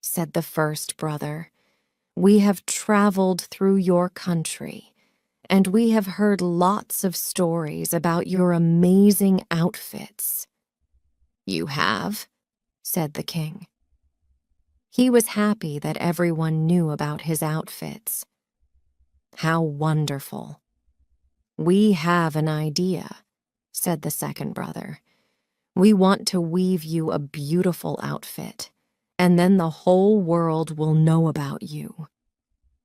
said the first brother. "We have traveled through your country, and we have heard lots of stories about your amazing outfits." "You have?" said the king. He was happy that everyone knew about his outfits. "How wonderful." "We have an idea," said the second brother. "We want to weave you a beautiful outfit, and then the whole world will know about you."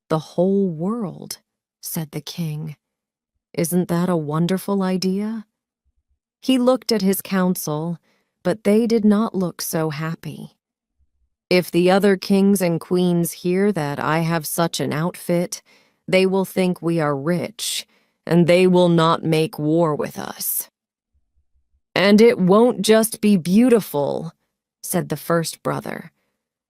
"The whole world," said the king. "Isn't that a wonderful idea?" He looked at his council, but they did not look so happy. "If the other kings and queens hear that I have such an outfit, they will think we are rich, and they will not make war with us." "And it won't just be beautiful," said the first brother.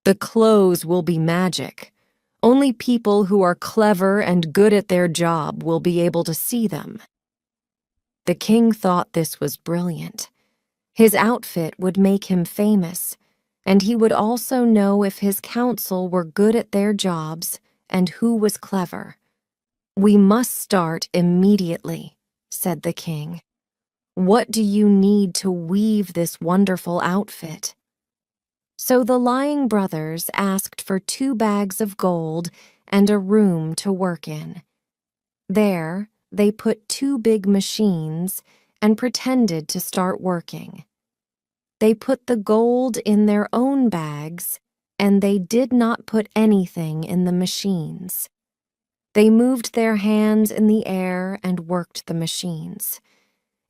"The clothes will be magic. Only people who are clever and good at their job will be able to see them." The king thought this was brilliant. His outfit would make him famous, and he would also know if his council were good at their jobs and who was clever. "We must start immediately," said the king. "What do you need to weave this wonderful outfit?" So the lying brothers asked for 2 bags of gold and a room to work in. There, they put 2 big machines and pretended to start working. They put the gold in their own bags, and they did not put anything in the machines. They moved their hands in the air and worked the machines.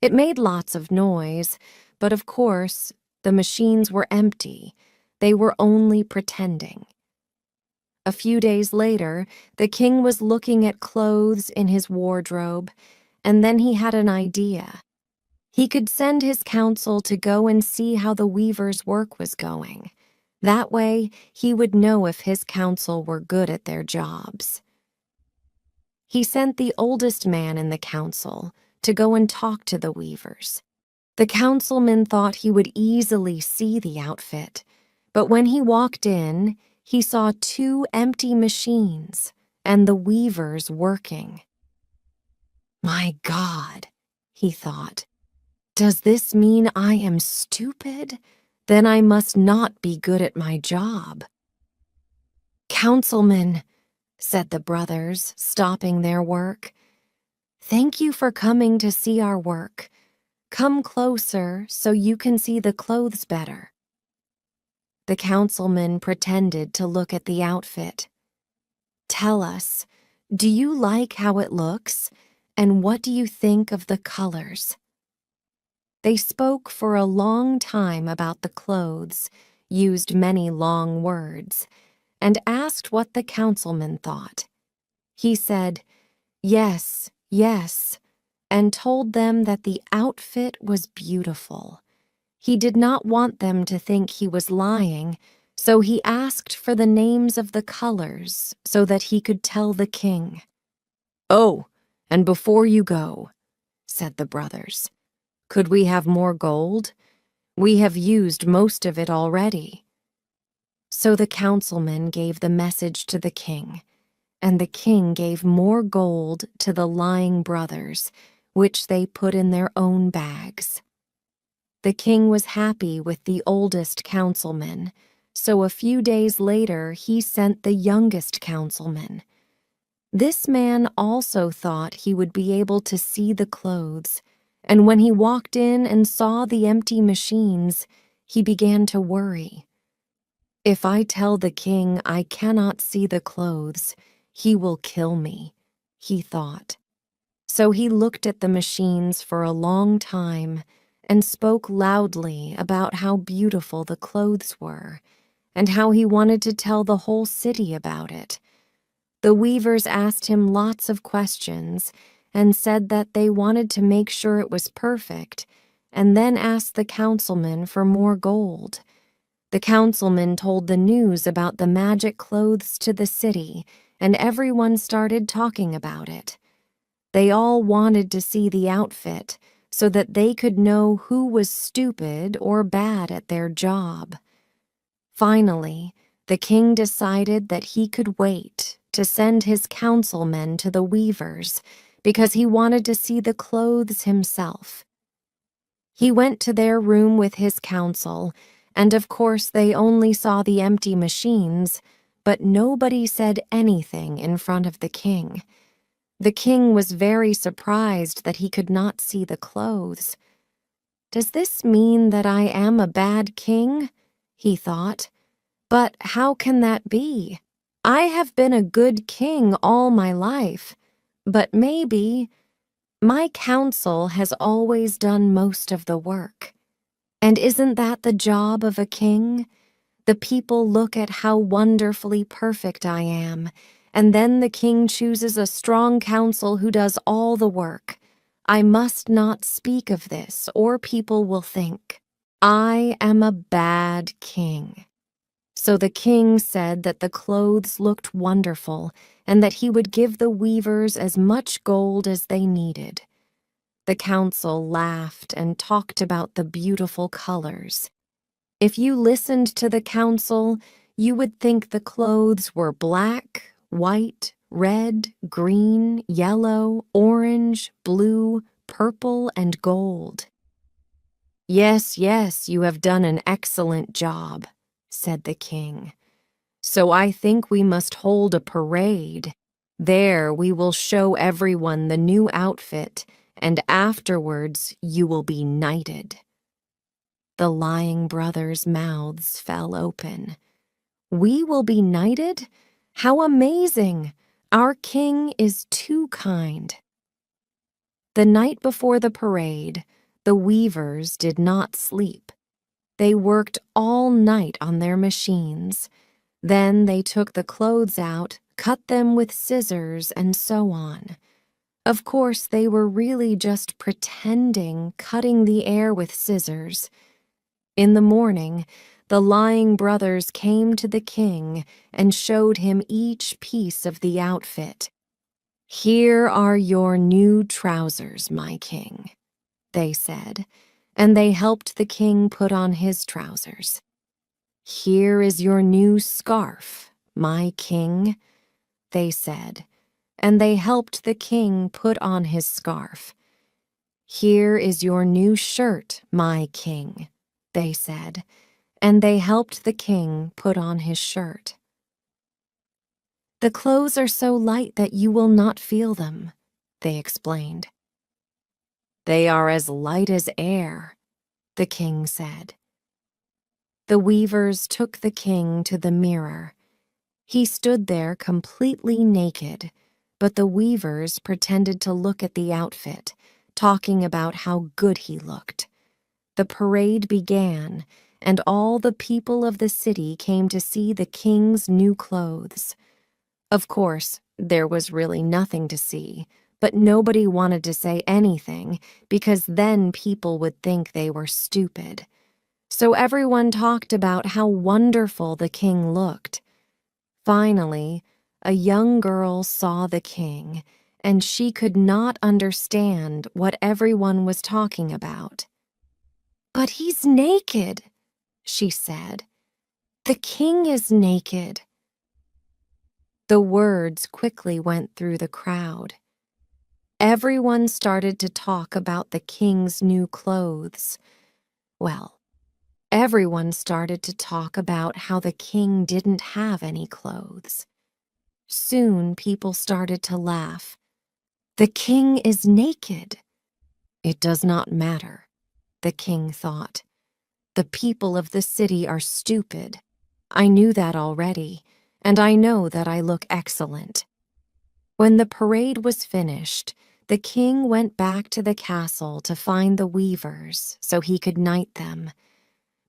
It made lots of noise, but of course, the machines were empty. They were only pretending. A few days later, the king was looking at clothes in his wardrobe, and then he had an idea. He could send his council to go and see how the weavers' work was going. That way, he would know if his council were good at their jobs. He sent the oldest man in the council to go and talk to the weavers. The councilman thought he would easily see the outfit, but when he walked in, he saw 2 empty machines and the weavers working. "My God," he thought. "Does this mean I am stupid? Then I must not be good at my job." "Councilman," said the brothers, stopping their work, "thank you for coming to see our work. Come closer so you can see the clothes better." The councilman pretended to look at the outfit. "Tell us, do you like how it looks, and what do you think of the colors?" They spoke for a long time about the clothes, used many long words, and asked what the councilman thought. He said, "Yes, yes," and told them that the outfit was beautiful. He did not want them to think he was lying, so he asked for the names of the colors so that he could tell the king. "Oh, and before you go," said the brothers, "could we have more gold? We have used most of it already." So the councilman gave the message to the king, and the king gave more gold to the lying brothers, which they put in their own bags. The king was happy with the oldest councilman, so a few days later he sent the youngest councilman. This man also thought he would be able to see the clothes, and when he walked in and saw the empty machines, he began to worry. "If I tell the king I cannot see the clothes, he will kill me," he thought. So he looked at the machines for a long time and spoke loudly about how beautiful the clothes were, and how he wanted to tell the whole city about it. The weavers asked him lots of questions and said that they wanted to make sure it was perfect, and then asked the councilman for more gold. The councilman told the news about the magic clothes to the city, and everyone started talking about it. They all wanted to see the outfit so that they could know who was stupid or bad at their job. Finally, The king decided that he could wait to send his councilmen to the weavers because he wanted to see the clothes himself. He went to their room with his council, and of course they only saw the empty machines, but nobody said anything in front of the king. The king was very surprised that he could not see the clothes. "Does this mean that I am a bad king?" he thought. "But how can that be? I have been a good king all my life, but maybe my council has always done most of the work. And isn't that the job of a king? The people look at how wonderfully perfect I am, and then the king chooses a strong council who does all the work. I must not speak of this, or people will think I am a bad king." So the king said that the clothes looked wonderful and that he would give the weavers as much gold as they needed. The council laughed and talked about the beautiful colors. If you listened to the council, you would think the clothes were black, white, red, green, yellow, orange, blue, purple, and gold. "Yes, yes, you have done an excellent job," said the king. "So I think we must hold a parade. There we will show everyone the new outfit, and afterwards you will be knighted." The lying brothers' mouths fell open. "We will be knighted? How amazing! Our king is too kind." The night before the parade, the weavers did not sleep. They worked all night on their machines. Then they took the clothes out, cut them with scissors, and so on. Of course, they were really just pretending, cutting the air with scissors. In the morning, the lying brothers came to the king and showed him each piece of the outfit. "Here are your new trousers, my king," they said, and they helped the king put on his trousers. "Here is your new scarf, my king," they said, and they helped the king put on his scarf. "Here is your new shirt, my king," they said, and they helped the king put on his shirt. "The clothes are so light that you will not feel them," they explained. "They are as light as air," the king said. The weavers took the king to the mirror. He stood there completely naked, but the weavers pretended to look at the outfit, talking about how good he looked. The parade began, and all the people of the city came to see the king's new clothes. Of course, there was really nothing to see, but nobody wanted to say anything because then people would think they were stupid. So everyone talked about how wonderful the king looked. Finally, a young girl saw the king, and she could not understand what everyone was talking about. "But he's naked," she said. "The king is naked." The words quickly went through the crowd. Everyone started to talk about the king's new clothes. Well, everyone started to talk about how the king didn't have any clothes. Soon people started to laugh. "The king is naked." "It does not matter," the king thought. "The people of the city are stupid. I knew that already, and I know that I look excellent." When the parade was finished, the king went back to the castle to find the weavers so he could knight them.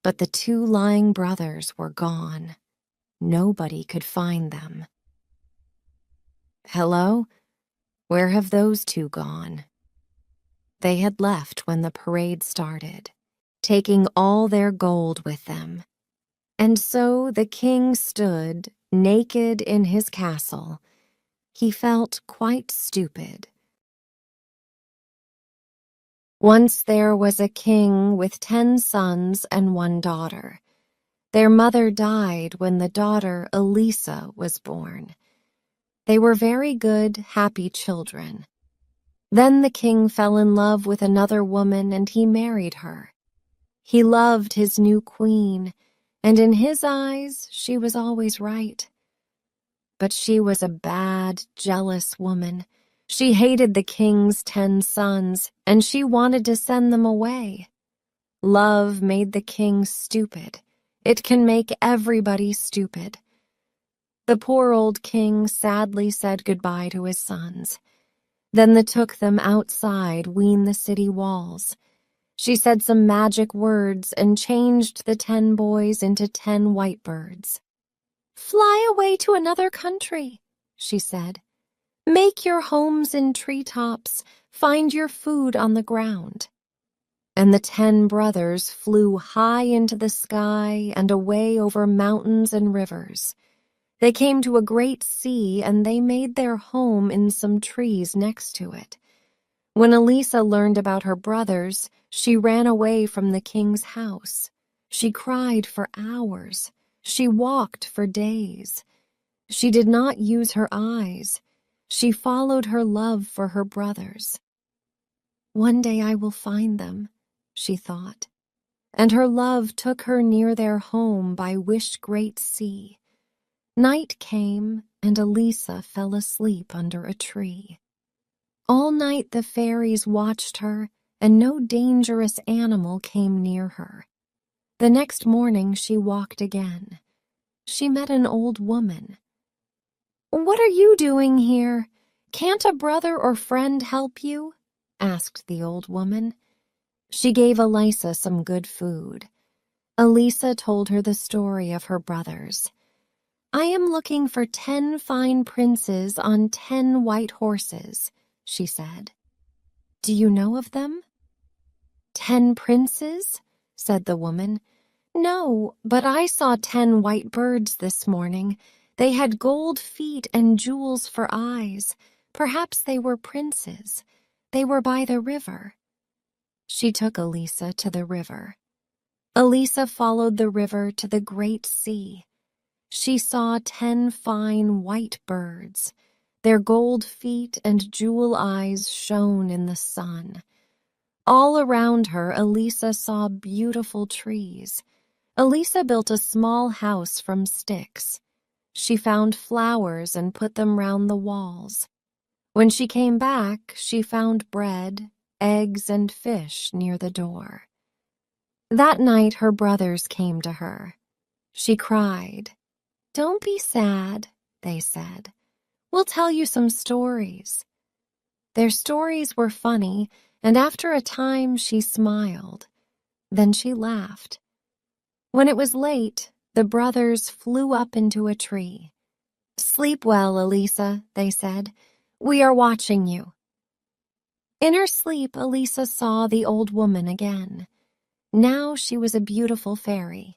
But the two lying brothers were gone. Nobody could find them. "Hello? Where have those two gone?" They had left when the parade started, taking all their gold with them. And so the king stood, naked in his castle. He felt quite stupid. Once there was a king with 10 sons and 1 daughter. Their mother died when the daughter Elisa was born. They were very good, happy children. Then the king fell in love with another woman and he married her. He loved his new queen, and in his eyes she was always right. But she was a bad, jealous woman. She hated the king's 10 sons, and she wanted to send them away. Love made the king stupid. It can make everybody stupid. The poor old king sadly said goodbye to his sons. Then they took them outside ween the city walls. She said some magic words and changed the 10 boys into 10 white birds. "Fly away to another country," she said. "Make your homes in treetops, find your food on the ground." And the 10 brothers flew high into the sky and away over mountains and rivers. They came to a great sea and they made their home in some trees next to it. When Elisa learned about her brothers, she ran away from the king's house. She cried for hours. She walked for days. She did not use her eyes. She followed her love for her brothers. One day I will find them, she thought, and her love took her near their home by Wish Great Sea. Night came, and Elisa fell asleep under a tree. All night the fairies watched her, and no dangerous animal came near her. The next morning she walked again. She met an old woman. "What are you doing here? Can't a brother or friend help you?" asked the old woman. She gave Elisa some good food. Elisa told her the story of her brothers. "I am looking for 10 fine princes on 10 white horses," she said. "Do you know of them?" "10 princes?" said the woman. "No, but I saw 10 white birds this morning. They had gold feet and jewels for eyes. Perhaps they were princes. They were by the river." She took Elisa to the river. Elisa followed the river to the great sea. She saw 10 fine white birds. Their gold feet and jewel eyes shone in the sun. All around her, Elisa saw beautiful trees. Elisa built a small house from sticks. She found flowers and put them round the walls. When she came back, she found bread, eggs, and fish near the door. That night her brothers came to her. She cried. "Don't be sad," they said. "We'll tell you some stories." Their stories were funny, and after a time she smiled. Then she laughed. When it was late, the brothers flew up into a tree. "Sleep well, Elisa," they said. "We are watching you." In her sleep, Elisa saw the old woman again. Now she was a beautiful fairy.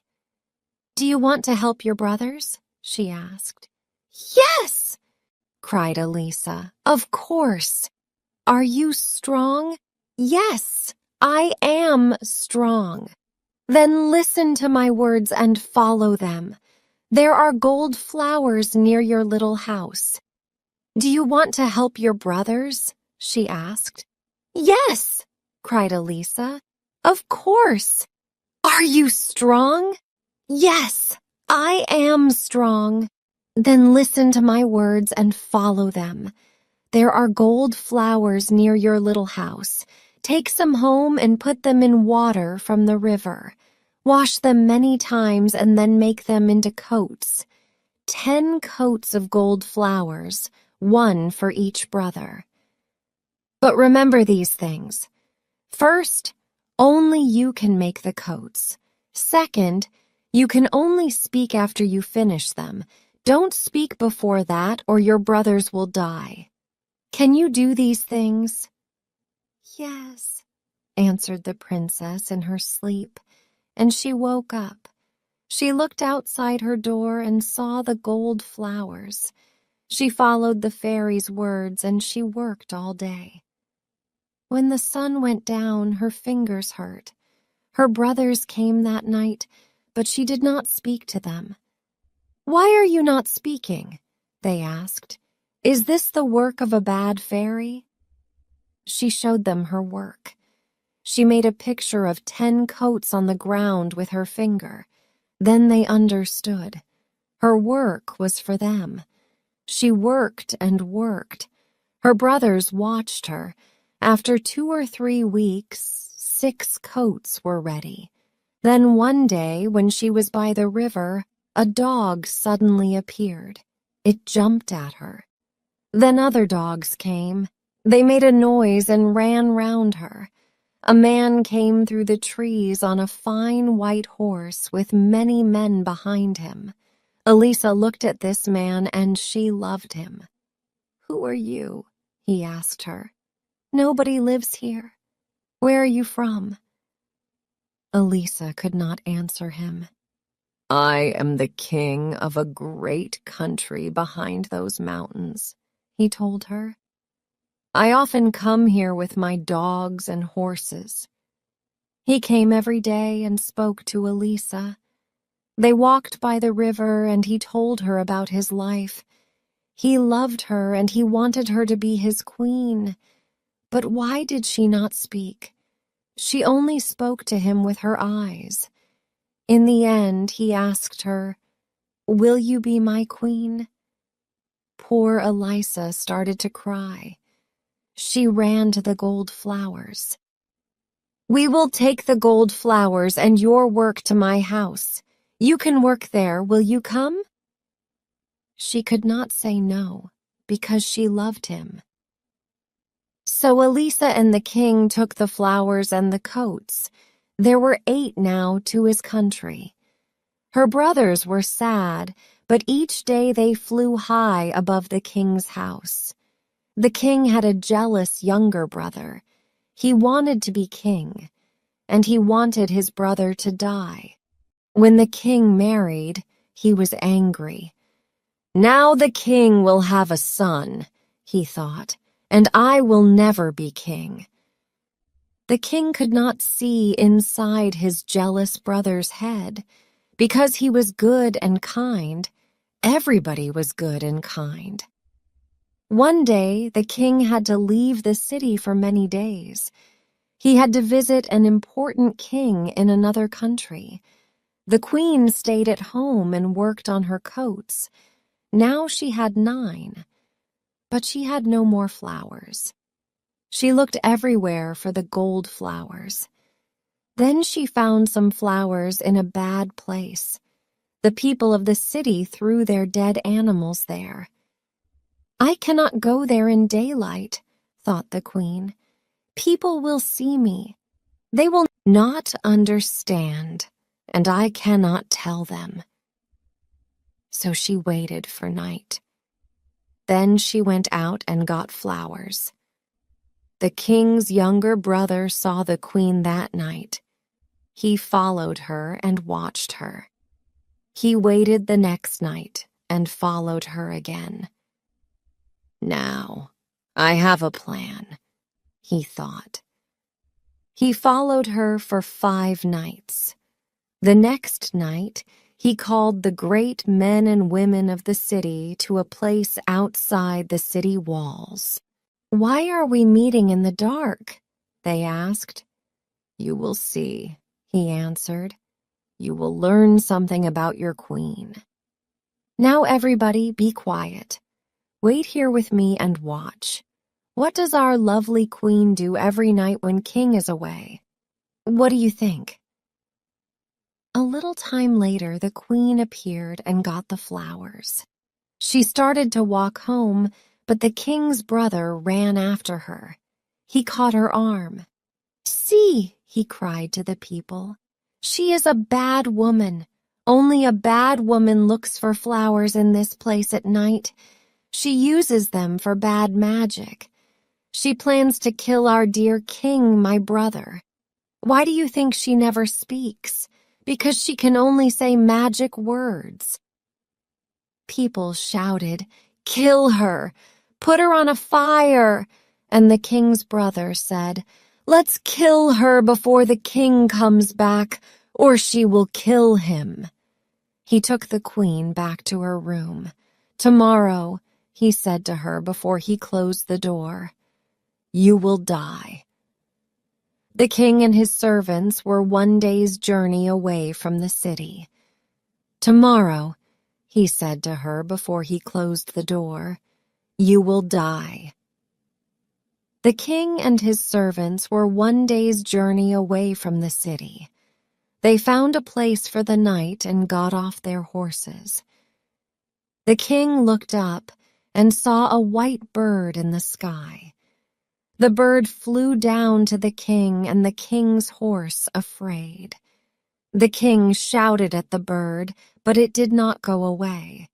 "Do you want to help your brothers?" she asked. "Yes!" cried Elisa. "Of course. Are you strong?" "Yes, I am strong." "Then listen to my words and follow them. There are gold flowers near your little house." "Do you want to help your brothers?" she asked. "Yes!" cried Elisa. "Of course. Are you strong?" "Yes, I am strong." "Then listen to my words and follow them. There are gold flowers near your little house. Take some home and put them in water from the river. Wash them many times and then make them into coats. 10 coats of gold flowers, 1 for each brother. But remember these things. First, only you can make the coats. Second, you can only speak after you finish them. Don't speak before that or your brothers will die. Can you do these things?" "Yes," answered the princess in her sleep, and she woke up. She looked outside her door and saw the gold flowers. She followed the fairy's words and she worked all day. When the sun went down, her fingers hurt. Her brothers came that night, but she did not speak to them. "Why are you not speaking?" they asked. "Is this the work of a bad fairy?" She showed them her work. She made a picture of 10 coats on the ground with her finger. Then they understood. Her work was for them. She worked and worked. Her brothers watched her. After 2 or 3 weeks, 6 coats were ready. Then one day, when she was by the river, a dog suddenly appeared. It jumped at her. Then other dogs came. They made a noise and ran round her. A man came through the trees on a fine white horse with many men behind him. Elisa looked at this man and she loved him. "Who are you?" he asked her. "Nobody lives here. Where are you from?" Elisa could not answer him. "I am the king of a great country behind those mountains," he told her. "I often come here with my dogs and horses." He came every day and spoke to Elisa. They walked by the river and he told her about his life. He loved her and he wanted her to be his queen. But why did she not speak? She only spoke to him with her eyes. In the end, he asked her, "Will you be my queen?" Poor Elisa started to cry. She ran to the gold flowers. "We will take the gold flowers and your work to my house. You can work there. Will you come?" She could not say no, because she loved him. So Elisa and the king took the flowers and the coats. There were 8 now to his country. Her brothers were sad, but each day they flew high above the king's house. The king had a jealous younger brother. He wanted to be king, and he wanted his brother to die. When the king married, he was angry. "Now the king will have a son," he thought, "and I will never be king." The king could not see inside his jealous brother's head. Because he was good and kind, everybody was good and kind. One day, the king had to leave the city for many days. He had to visit an important king in another country. The queen stayed at home and worked on her coats. Now she had 9, but she had no more flowers. She looked everywhere for the gold flowers. Then she found some flowers in a bad place. The people of the city threw their dead animals there. "I cannot go there in daylight," thought the queen. "People will see me. They will not understand, and I cannot tell them." So she waited for night. Then she went out and got flowers. The king's younger brother saw the queen that night. He followed her and watched her. He waited the next night and followed her again. "Now, I have a plan," he thought. He followed her for 5 nights. The next night, he called the great men and women of the city to a place outside the city walls. "Why are we meeting in the dark?" they asked. "You will see," he answered. "You will learn something about your queen. Now everybody be quiet. Wait here with me and watch. What does our lovely queen do every night when king is away? What do you think?" A little time later, the queen appeared and got the flowers. She started to walk home, but the king's brother ran after her. He caught her arm. "See," he cried to the people, "she is a bad woman. Only a bad woman looks for flowers in this place at night. She uses them for bad magic. She plans to kill our dear king, my brother. Why do you think she never speaks? Because she can only say magic words." People shouted, "Kill her! Put her on a fire!" And the king's brother said, "Let's kill her before the king comes back, or she will kill him." He took the queen back to her room. "Tomorrow," he said to her before he closed the door, "you will die." The king and his servants were 1 day's journey away from the city. "Tomorrow," he said to her before he closed the door, "you will die." The king and his servants were 1 day's journey away from the city. They found a place for the night and got off their horses. The king looked up and saw a white bird in the sky. The bird flew down to the king and the king's horse, afraid. The king shouted at the bird, but it did not go away.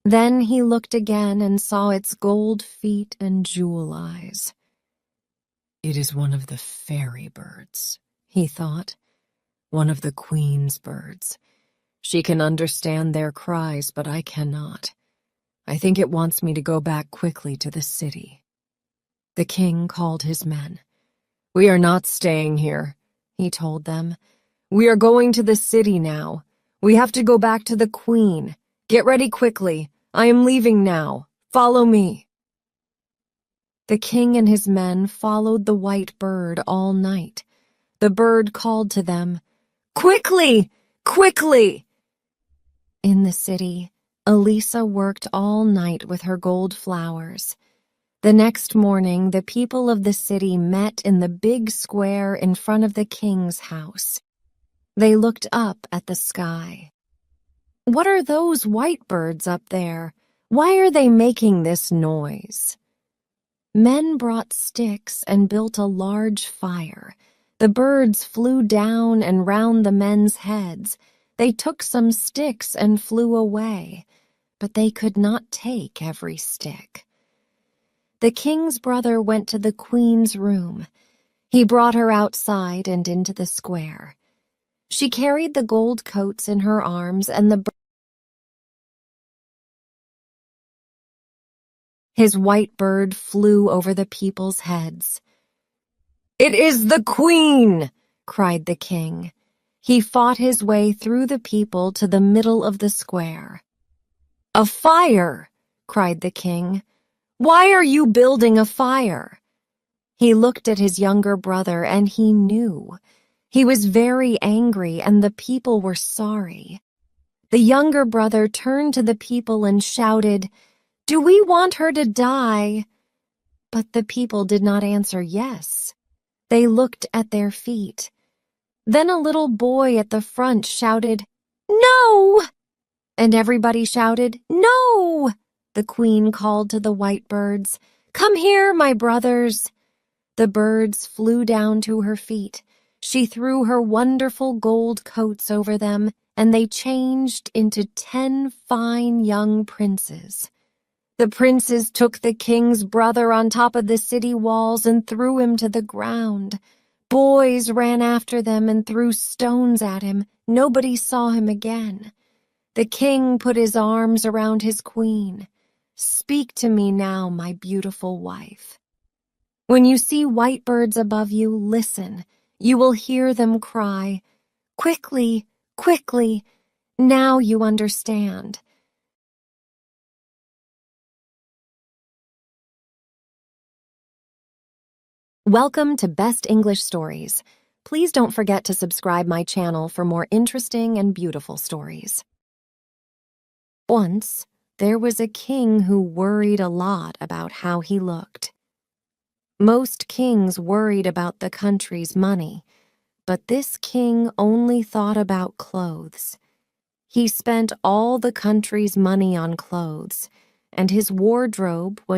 Then he looked again and saw its gold feet and jewel eyes. "It is one of the fairy birds," he thought. "One of the queen's birds. She can understand their cries, but I cannot. I think it wants me to go back quickly to the city." The king called his men. "We are not staying here," he told them. "We are going to the city now. We have to go back to the queen. Get ready quickly. I am leaving now. Follow me." The king and his men followed the white bird all night. The bird called to them, "Quickly! Quickly!" In the city, Elisa worked all night with her gold flowers. The next morning, the people of the city met in the big square in front of the king's house. They looked up at the sky. "What are those white birds up there? Why are they making this noise?" Men brought sticks and built a large fire. The birds flew down and round the men's heads. They took some sticks and flew away, but they could not take every stick. The king's brother went to the queen's room. He brought her outside and into the square. She carried the gold coats in her arms, and his white bird flew over the people's heads. "It is the queen!" cried the king. He fought his way through the people to the middle of the square. "A fire!" cried the king. "Why are you building a fire?" He looked at his younger brother and he knew. He was very angry and the people were sorry. The younger brother turned to the people and shouted, "Do we want her to die?" But the people did not answer yes. They looked at their feet. Then a little boy at the front shouted, "No!" And everybody shouted, "No!" The queen called to the white birds, "Come here, my brothers." The birds flew down to her feet. She threw her wonderful gold coats over them, and they changed into 10 fine young princes. The princes took the king's brother on top of the city walls and threw him to the ground. Boys ran after them and threw stones at him. Nobody saw him again. The king put his arms around his queen. "Speak to me now, my beautiful wife." When you see white birds above you, listen. You will hear them cry, "Quickly, quickly." Now you understand. Welcome to Best English Stories. Please don't forget to subscribe my channel for more interesting and beautiful stories. Once, there was a king who worried a lot about how he looked. Most kings worried about the country's money, but this king only thought about clothes. He spent all the country's money on clothes, and his wardrobe was